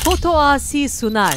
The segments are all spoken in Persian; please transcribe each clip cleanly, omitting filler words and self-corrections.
Foto Asi sunar.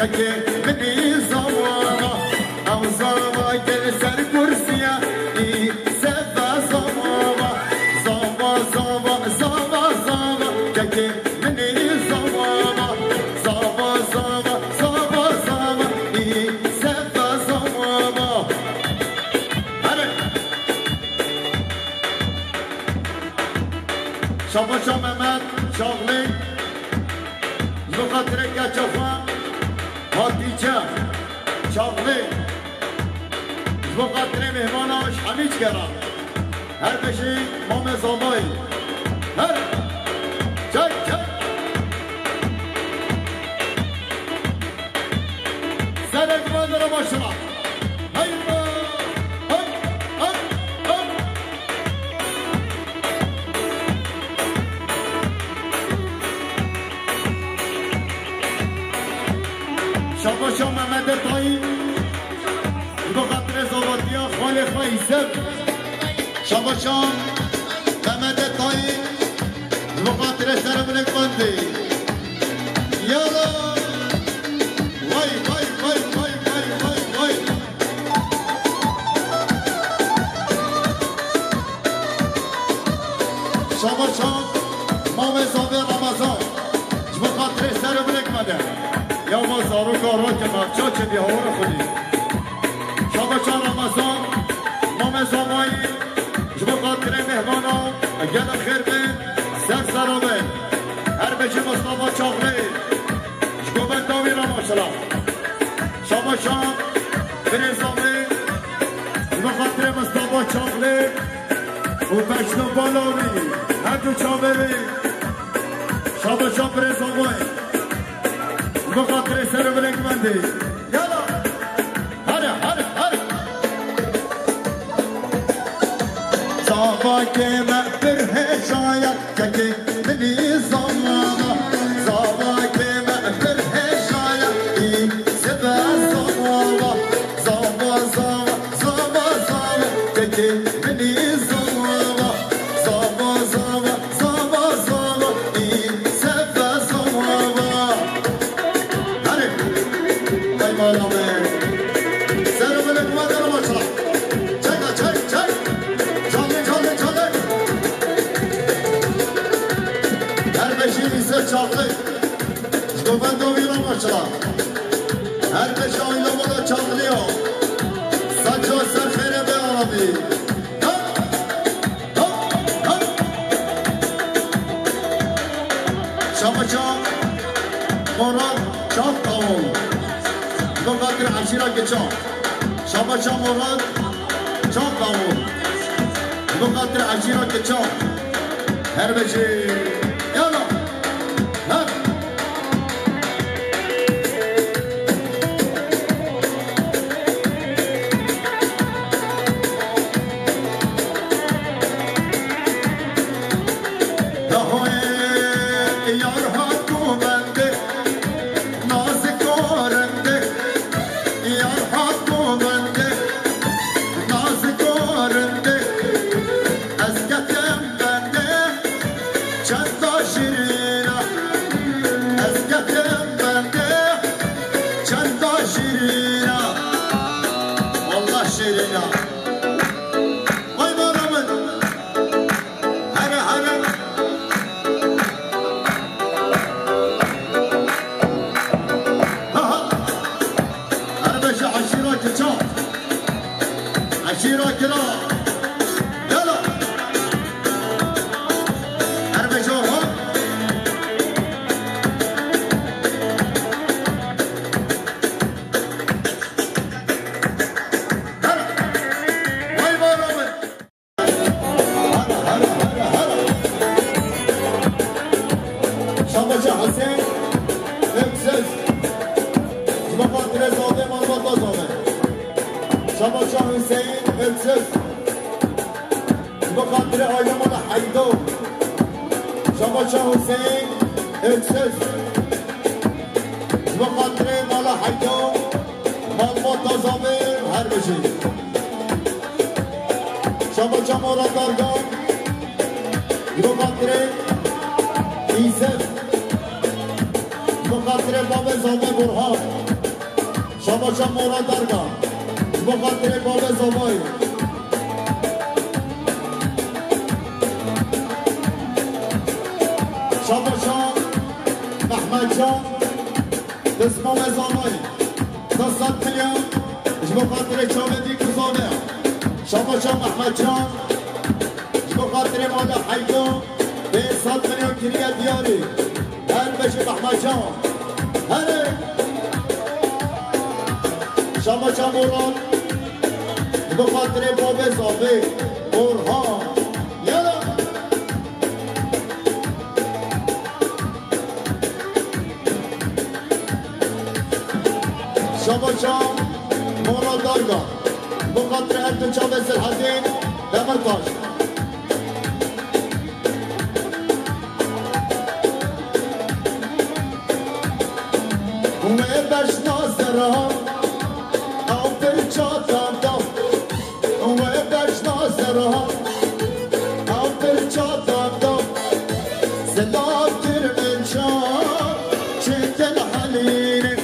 كاكي مني زواما او زواما كل سر كرسيا سبا زواما زواما زواما زواما زواما كاكي مني زواما زواما زواما زواما زواما سبا زواما شابا شاممت شاغلي لغت رکا چفا هاتیچه شاغلي لغت ری مهماناش همیچ کرا هر بشی مام زامایی هر چای چای سرک بندر باشما هیما شاباشا محمد طایی بخاطر زوادیا خالق فایزم شاباشا محمد طایی بخاطر سرمنک بندی یالا وای وای وای وای وای وای وای شاباشا مام زاوی رمضان بخاطر سرمنک بنده یا ما زارو کارا که مفچا چه بیهور خودی شاباشا رمضان مام زامایی جبا قادر مهمانا گل خیر بین سر سرامه هر بچه مصطفى چاقلی جبا بنداوی رماشلا شاباشا برزامه جبا قادر مصطفى چاقلی و پشنو بالاوی هر دو چاوه بی شاباشا برزامه بخاطر سر بلنگ بندی یالا هره هره هره زاوا که مقبر هشایت که منی زمانا زاوا که مقبر هشایت ای سبا زمانا زاوا زاوا زاوا زاوا که منی زمانا زاوا زاوا زاوا زاوا ای سبا زمانا سرمنک مادر باشا چای چای چای چاله چاله چاله هر بشی میسه چاقلی جگوبند و ویران باشا هر بشی آیلا بودا چاقلی ها سچا سر خیره به عربی شاباشا مراد چاق تاون بخاطر عشیرا که چاق شاباشا مراد چاق تاون بخاطر عشیرا که چاق هر بشی یالا هر عشيرة كرام يلا حرب شوفهم هلا واي بارامل هلا شاباشا حسين امسس مقاطر زاده مربطة زاده شاباشا حسين امسس بخاطر آیه مال حیدو شاباشا حسین امسس بخاطر مال حیدو مال متازامر هر بشی شاباشا مراد دارگان بخاطر ایزد بخاطر باب زامه برهان شاباشا مورا درگاه بخاطر باب زبایی شاباشا محمد جان دسمام زبایی 200 میلیون بخاطر چاودی کزانه شاباشا محمد جان بخاطر مالا حیدو 100 میلیون کریه دیاری هر بشه محمد جان هره شاباشا مراد بخاطر باب زابه برهان یالا شاباشا مراد دارگاه بخاطر هر چاوه سرحدین دمرتاش اومه بشنا سرها او پر چاتم دم اومه بشنا سرها او پر چاتم دم سلام کرمن شام چندل حلینه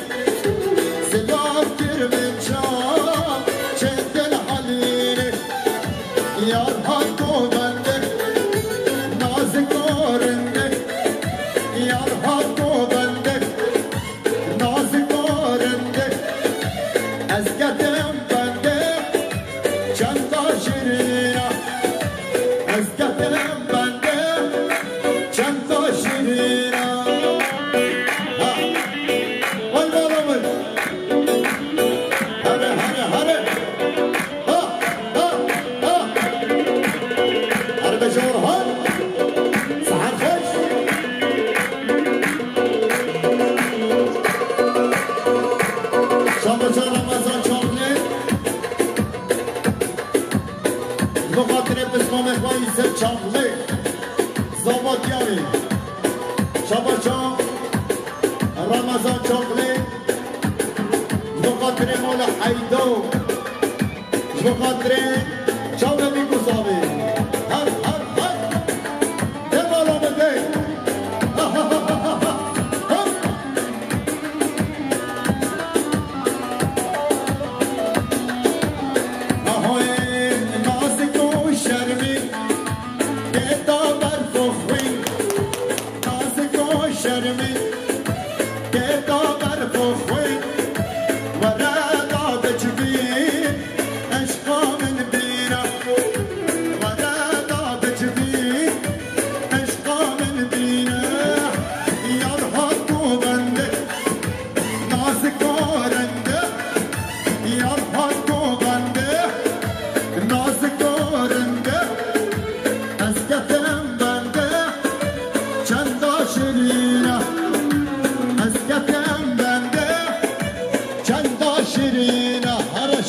سلام کرمن شام چندل حلینه یار هاتو بنده نازکارنده یار هاتو بنده نازکارنده از گدم بنده چند شیرینه از گدم بنده چند شیرینه وای بابا هره هره هره هره به جورهان سحر خوش شاباشا رمضان چامله بخاطر بسمام اخوایی سر چامله زابادیانی شاباشا رمضان چامله بخاطر مولا حیدو بخاطر چاوه میگوزاوی هر هر هر ده بالا بده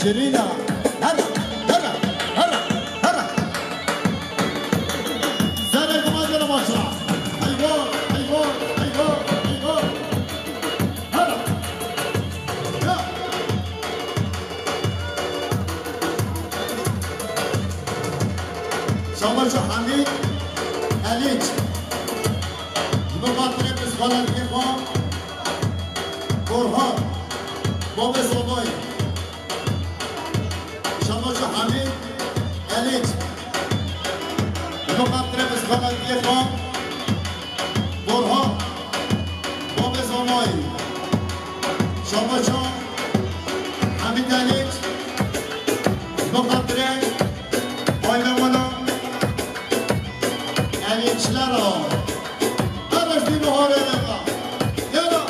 شیرینا هرا هرا هرا هرا سر کمال ماشا ایوا ایوا ایوا ایوا هرا یا شاماشا حمید علیچ بخاطر بسخالن ایوان برهان باب زبایی شاماشا حمید علیچ بخاطر بسخالن ایوان برهان باب زبایی شاماشا حمید علیچ بخاطر آیله مولا علیچلر ها همش دی بهاره نگا یالا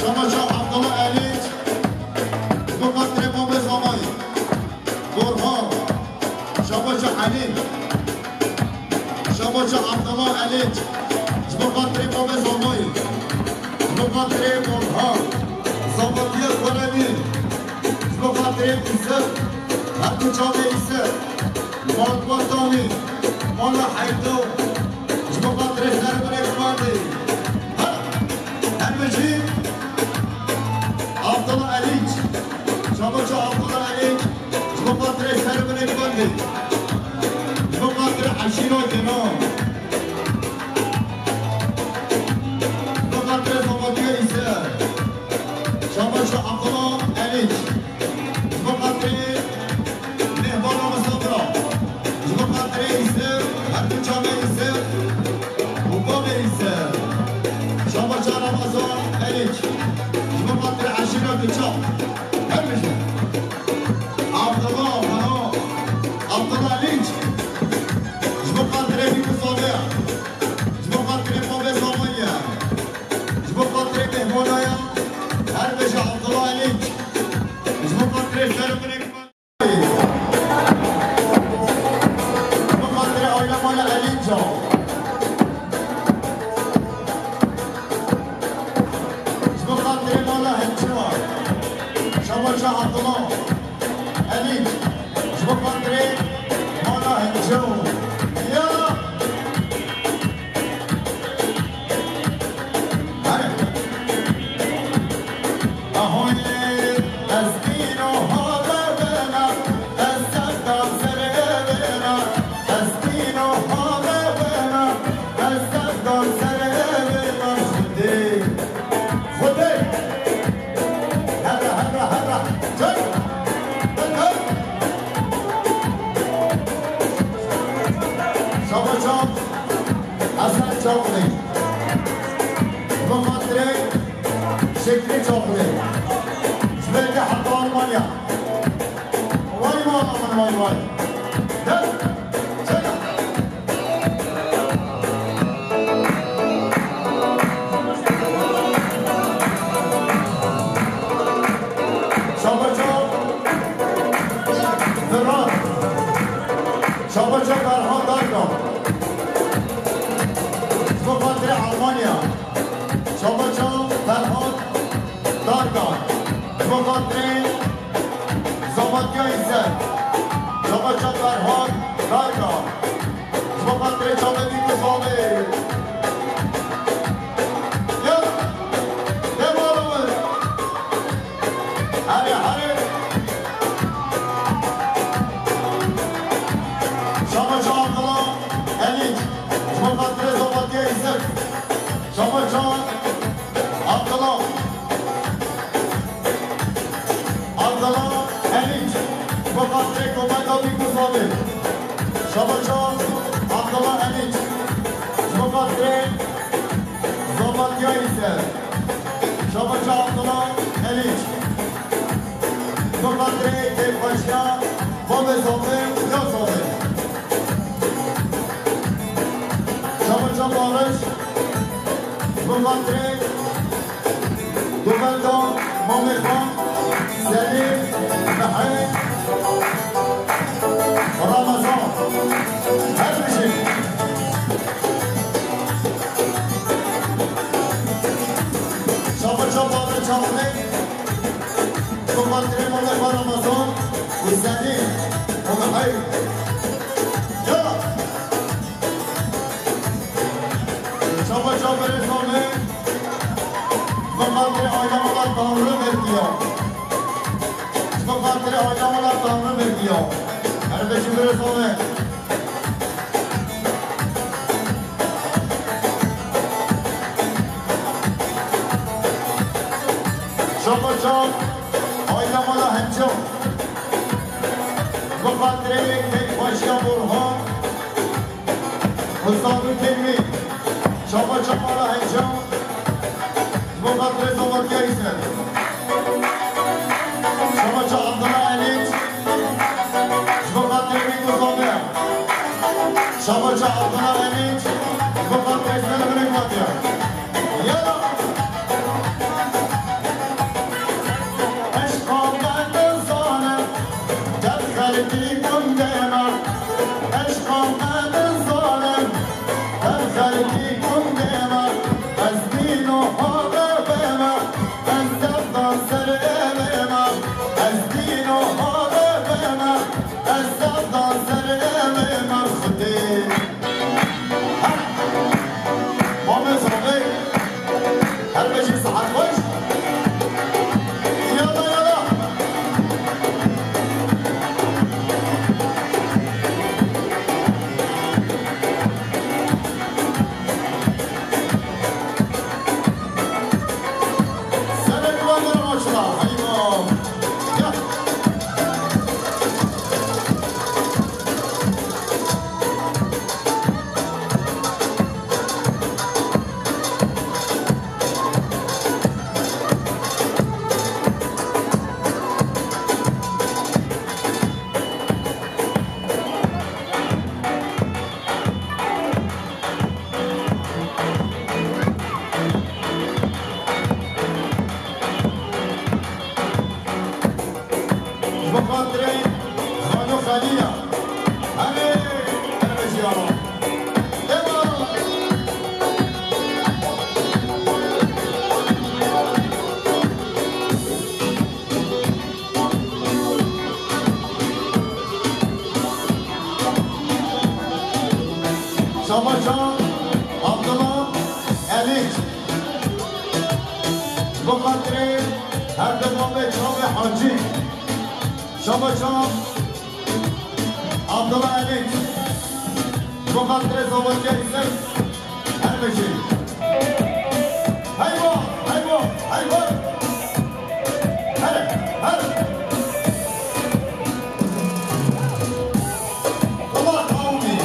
شاماشا عبدالله علیچ بخاطر باب زمانی برهان شاماشا حلیم شاماشا عبدالله علیچ بخاطر باب زمانی بخاطر برهان زبادی کنمی بخاطر ایسر هر کجا ایسر مالباتانی مالا حیدو بخاطر خربر اکمالی هر بجی عبدالله علیچ شاماشا عبدالله علیچ بخاطر خربر اکمالی بخاطر عشیرا کنام چاقلی بخاطر شکلی چاقلی شبکه حتی آلمانیا وای مالا من وای شاباچا برها دارگاه بخاطر آلمانیا شاباچا برها دارگاه بخاطر زاماتیا ایزد شاباچا برها دارگاه بخاطر چابدی کسامه یه بارو هره هره شاباچا آقلا الیک بخاطر زاماتیا ایزد شاباچا آقلا الیک بخاطر کمکاتی کسامه شاباچا آقلا الیک بخاطر زاماتیا ایزد شاباچا آقلا الیک بخاطر کیفاشیا باب زامه یا زامه شاباچا بارش بخاطر دوبندان مامخان سلیم محل رمضان هر بشید شاباچا بارش چاقلی بخاطر مامخان رمضان و سلیم محل شاباچا برسانه بخاطر آیامالا تامرو بردیا بخاطر آیامالا تامرو بردیا هر بشی برسانه شاباچا آیامالا هنچو بخاطر کیفاشیا برهان حسابی کلمی شاباچا مالا هنچو بخاطر زاماتیا ایزد شاباچا عبدالله الیک بخاطر میکوزامه شاباچا عبدالله الیک بخاطر اسلام نگماتیا یالا عشقا من زانم در خلقی کندنا عشقا من زانم در خلقی کندنا از دین و حال بما از دفتان سر بما از دین و حال بما از دفتان سر بما خودی مامه زمه هر بشی صحت خوش یالا یالا بخاطر خانو خالیا هره بشی آقا شاباچا عبدالله الیک بخاطر هر دوام چاو حاجی شاباچا عبدالله الیک بخاطر زاماتیا ایزد هر بشی هیوا هیوا هیوا هره هره الله قومی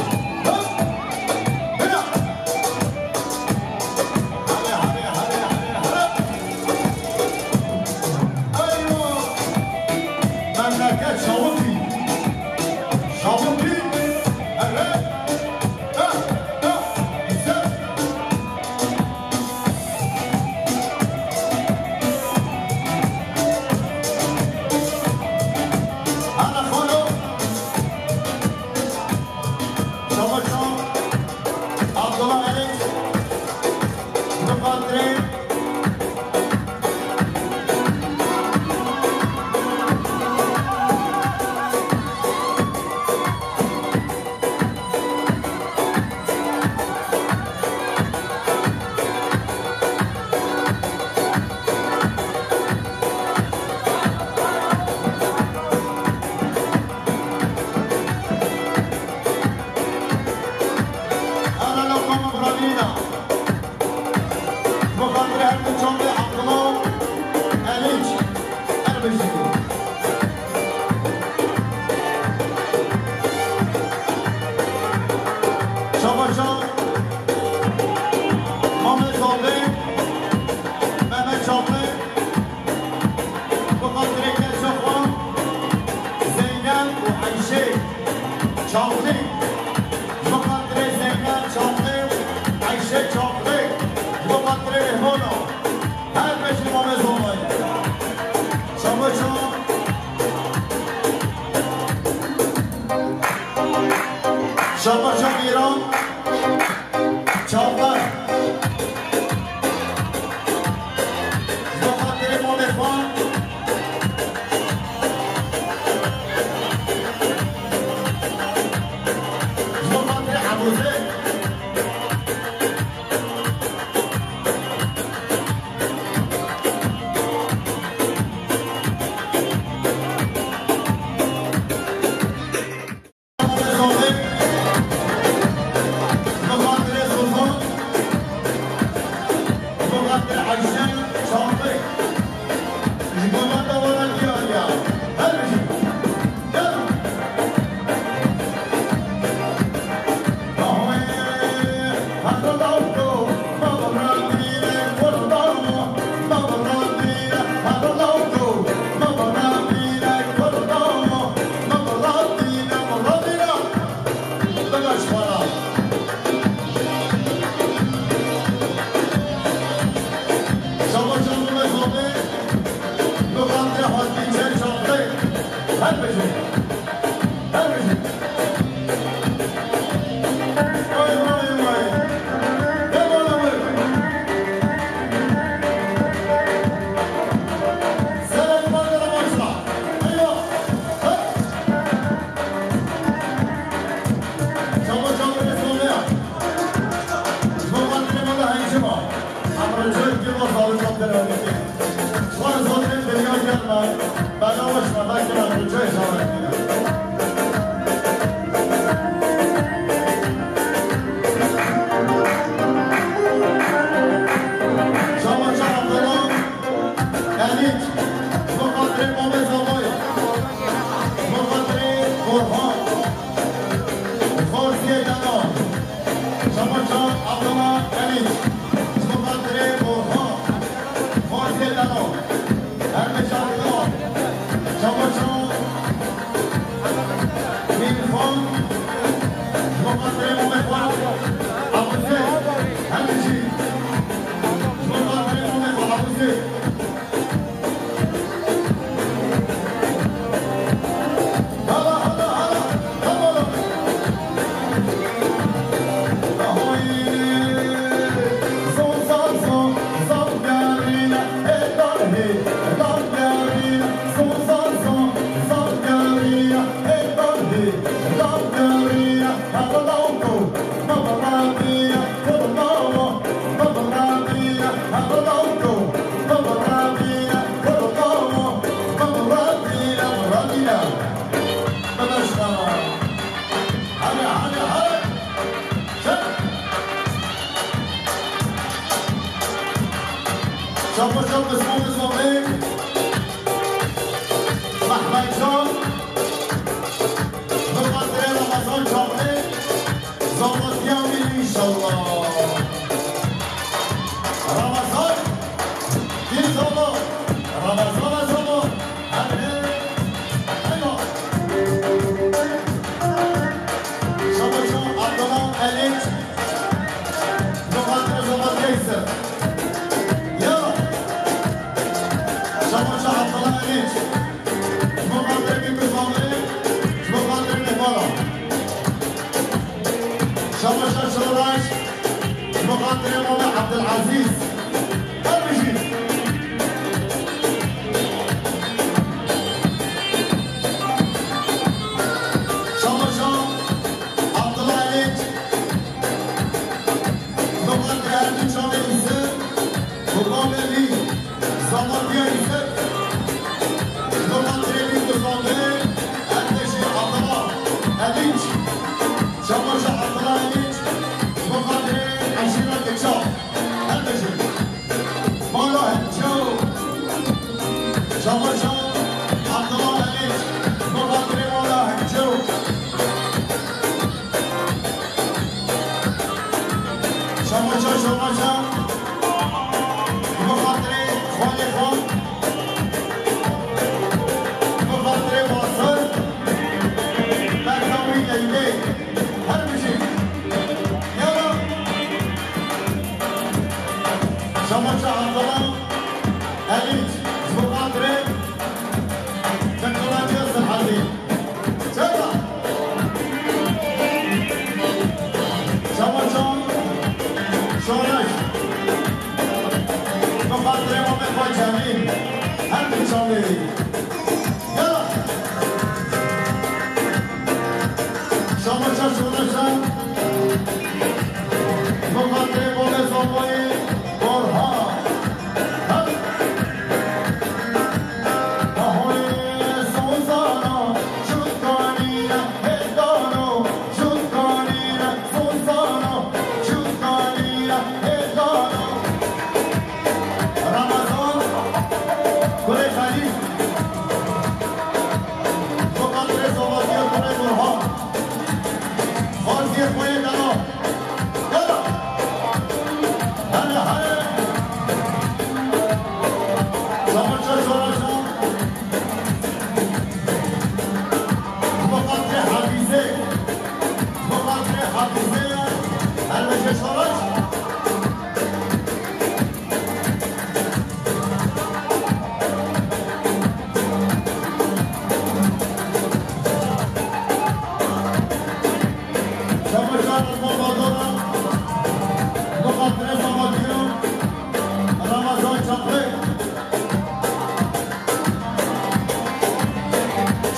شباشا شوراش مقدر امام عبد العزيز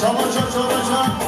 Çamaşır